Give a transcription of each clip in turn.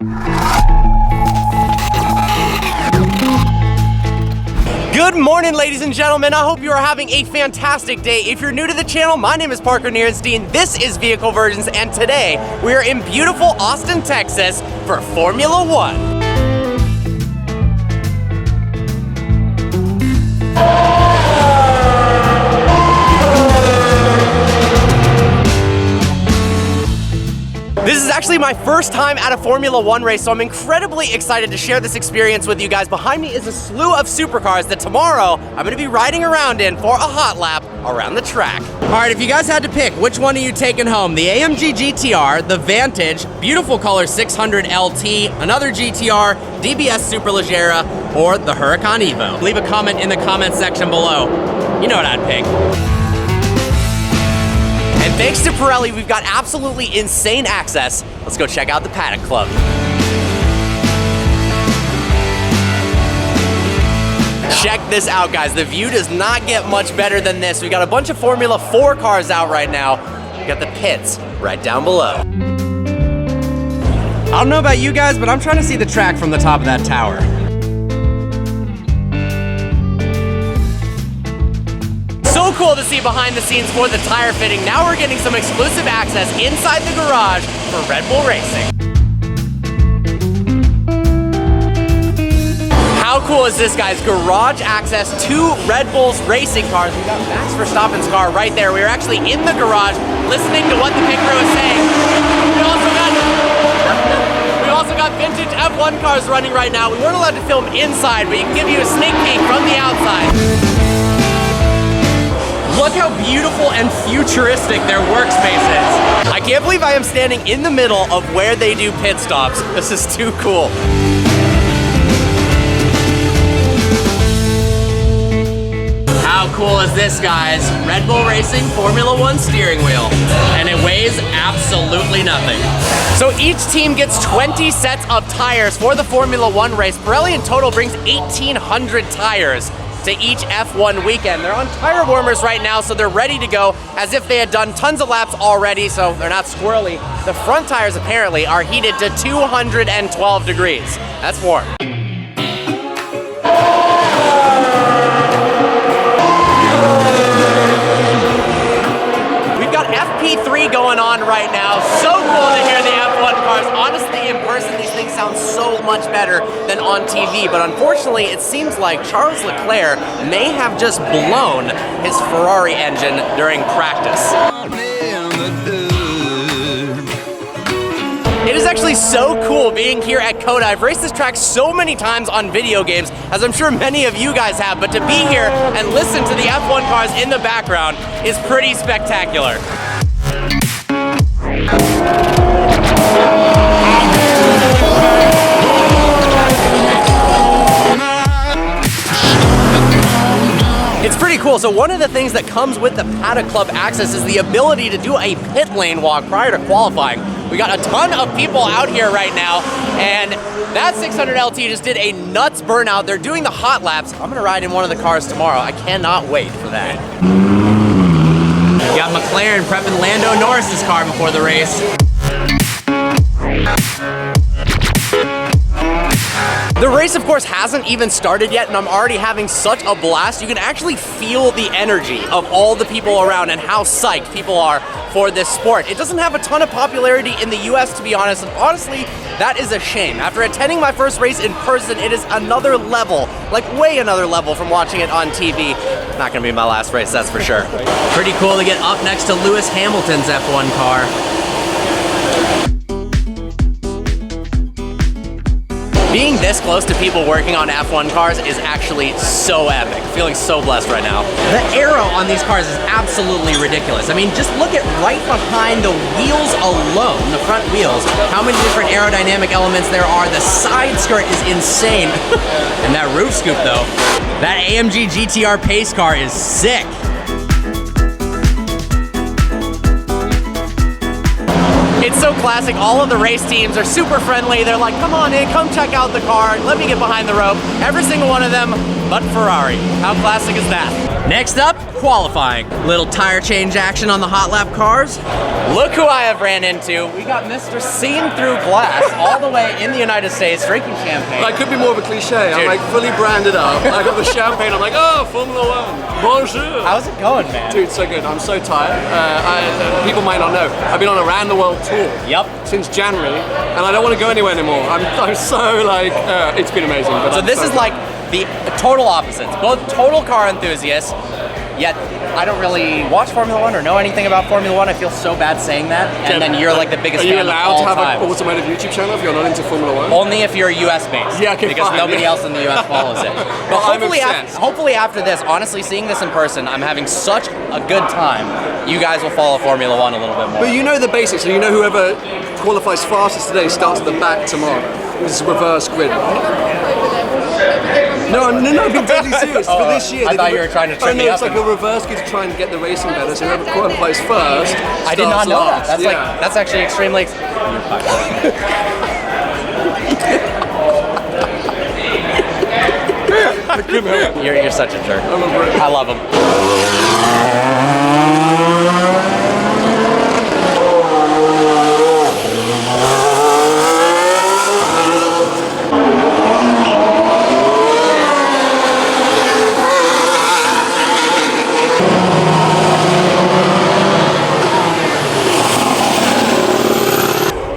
Good morning, ladies and gentlemen. I hope you are having a fantastic day. If you're new to the channel, my name is Parker Nierenstein. This is Vehicle Versions, and today we are in beautiful Austin, Texas for Formula One. This is actually my first time at a Formula One race, so I'm incredibly excited to share this experience with you guys. Behind me is a slew of supercars that tomorrow I'm going to be riding around in for a hot lap around the track. All right, if you guys had to pick, which one are you taking home? The AMG GTR, the Vantage, beautiful color 600 LT, another GTR, DBS Superleggera, or the Huracan Evo? Leave a comment in the comment section below. You know what I'd pick. And thanks to Pirelli, we've got absolutely insane access. Let's go check out the Paddock Club. Check this out, guys. The view does not get much better than this. We got a bunch of Formula 4 cars out right now. We got the pits right down below. I don't know about you guys, but I'm trying to see the track from the top of that tower. So cool to see behind the scenes for the tire fitting. Now we're getting some exclusive access inside the garage for Red Bull Racing. How cool is this, guys? Garage access to Red Bull's racing cars. We got Max Verstappen's car right there. We were actually in the garage listening to what the pit crew is saying. We also got vintage F1 cars running right now. We weren't allowed to film inside, but you can give you a sneak peek from the outside. Look how beautiful and futuristic their workspace is. I can't believe I am standing in the middle of where they do pit stops. This is too cool. How cool is this, guys? Red Bull Racing Formula One steering wheel. And it weighs absolutely nothing. So each team gets 20 sets of tires for the Formula One race. Pirelli in total brings 1,800 tires to each F1 weekend. They're on tire warmers right now, so they're ready to go as if they had done tons of laps already, so they're not squirrely. The front tires apparently are heated to 212 degrees. That's warm. We've got FP3 going on right now. So cool to hear the F1 cars. Honestly, in person, these things sound so much better than on TV, but unfortunately, it seems like Charles Leclerc may have just blown his Ferrari engine during practice. It is actually so cool being here at COTA. I've raced this track so many times on video games, as I'm sure many of you guys have, but to be here and listen to the F1 cars in the background is pretty spectacular. It's pretty cool. So one of the things that comes with the Paddock Club access is the ability to do a pit lane walk prior to qualifying. We got a ton of people out here right now, and that 600 LT just did a nuts burnout. They're doing the hot laps. I'm gonna ride in one of the cars tomorrow. I cannot wait for that. We got McLaren prepping Lando Norris's car before the race. The race, of course, hasn't even started yet, and I'm already having such a blast. You can actually feel the energy of all the people around and how psyched people are for this sport. It doesn't have a ton of popularity in the US, to be honest, and honestly, that is a shame. After attending my first race in person, it is another level, like way another level from watching it on TV. Not gonna be my last race, that's for sure. Pretty cool to get up next to Lewis Hamilton's F1 car. Being this close to people working on F1 cars is actually so epic. Feeling so blessed right now. The aero on these cars is absolutely ridiculous. I mean, just look at right behind the wheels alone, the front wheels, how many different aerodynamic elements there are. The side skirt is insane. And that roof scoop though, that AMG GTR pace car is sick. It's so classic. All of the race teams are super friendly. They're like, come on in, come check out the car. Let me get behind the rope. Every single one of them but Ferrari. How classic is that? Next up, qualifying. Little tire change action on the hot lap cars. Look who I have ran into. We got Mr. Seen Through Glass all the way in the United States drinking champagne. That could be more of a cliche. Dude. I'm like fully branded up. I got the champagne. I'm like, oh, Formula One. Bonjour. How's it going, man? Dude, so good. I'm so tired. People might not know. I've been on a round the world tour. Yep. Since January, and I don't want to go anywhere anymore. I'm so like, it's been amazing. But So this is like the total opposites. Both total car enthusiasts, yet I don't really watch Formula One or know anything about Formula One. I feel so bad saying that. And then you're like the biggest fan of all time. Are you allowed to have an automotive YouTube channel if you're not into Formula One? Only if you're US based. Yeah, okay, because fine, nobody else in the US follows it. But I'm obsessed. hopefully after this, honestly, seeing this in person, I'm having such a good time. You guys will follow Formula One a little bit more. But you know the basics, so you know whoever qualifies fastest today starts at the back tomorrow. This is reverse grid. No, I'm being deadly serious. For this year, I thought you were trying to trip me up. It's like a reverse grid to try and get the racing better. So whoever qualifies first, I did not know last. that. That's actually extremely. You're such a jerk. I love him.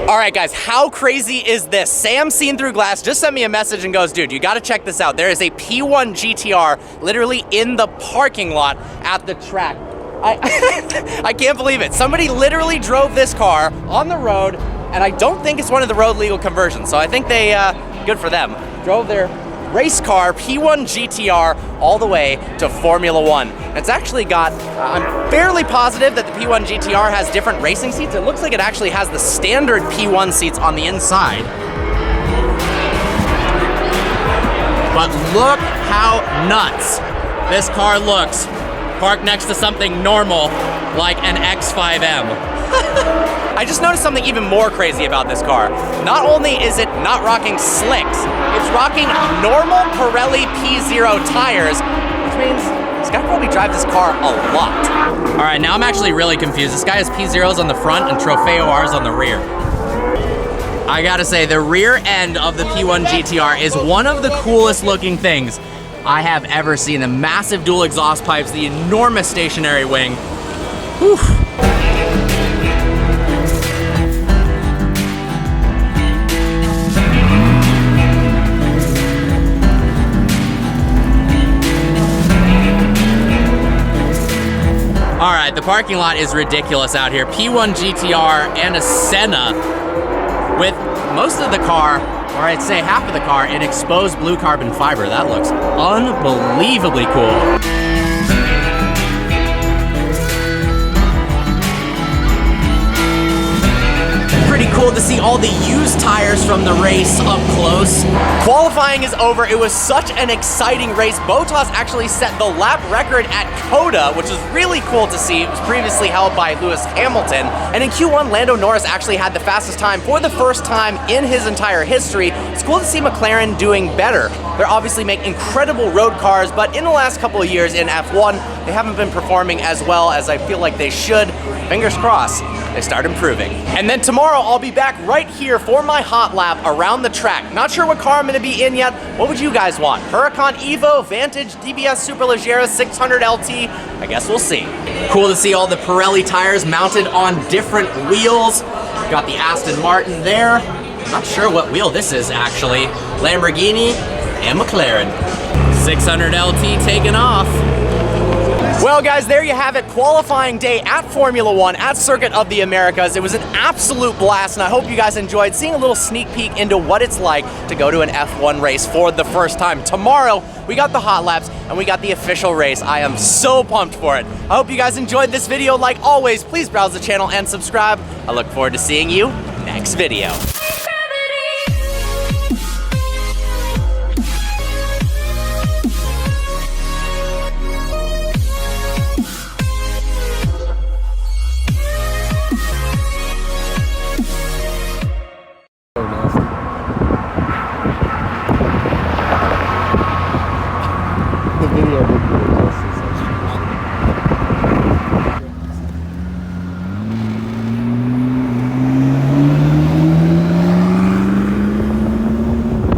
All right, guys, how crazy is this? Sam Seen Through Glass just sent me a message and goes, dude, you gotta check this out. There is a P1 GTR literally in the parking lot at the track. I can't believe it. Somebody literally drove this car on the road, and I don't think it's one of the road legal conversions, so I think they, good for them, drove their race car P1 GTR all the way to Formula One. It's actually got, I'm fairly positive that the P1 GTR has different racing seats. It looks like it actually has the standard P1 seats on the inside. But look how nuts this car looks parked next to something normal like an X5M. I just noticed something even more crazy about this car. Not only is it not rocking slicks, it's rocking normal Pirelli P0 tires, which means this guy probably drives this car a lot. All right, now I'm actually really confused. This guy has P0s on the front and Trofeo Rs on the rear. I gotta say, the rear end of the P1 GTR is one of the coolest looking things I have ever seen. The massive dual exhaust pipes, the enormous stationary wing. Whew. All right, the parking lot is ridiculous out here. P1 GTR and a Senna with most of the car, or I'd say half of the car, in exposed blue carbon fiber. That looks unbelievably cool. Pretty cool to see all the used tires from the race up close. Qualifying is over. It was such an exciting race. Bottas actually set the lap record at Coda, which was really cool to see. It was previously held by Lewis Hamilton. And in Q1, Lando Norris actually had the fastest time for the first time in his entire history. It's cool to see McLaren doing better. They're obviously make incredible road cars, but in the last couple of years in F1, they haven't been performing as well as I feel like they should. Fingers crossed, they start improving. And then tomorrow, I'll be back right here for my hot lap around the track. Not sure what car I'm gonna be in yet. What would you guys want? Huracan Evo, Vantage, DBS Superleggera 600 LT? I guess we'll see. Cool to see all the Pirelli tires mounted on different wheels. Got the Aston Martin there. Not sure what wheel this is actually. Lamborghini and McLaren. 600 LT taking off. Well guys, there you have it, qualifying day at Formula One at Circuit of the Americas. It was an absolute blast, and I hope you guys enjoyed seeing a little sneak peek into what it's like to go to an F1 race for the first time. Tomorrow, we got the hot laps, and we got the official race. I am so pumped for it. I hope you guys enjoyed this video. Like always, please browse the channel and subscribe. I look forward to seeing you next video.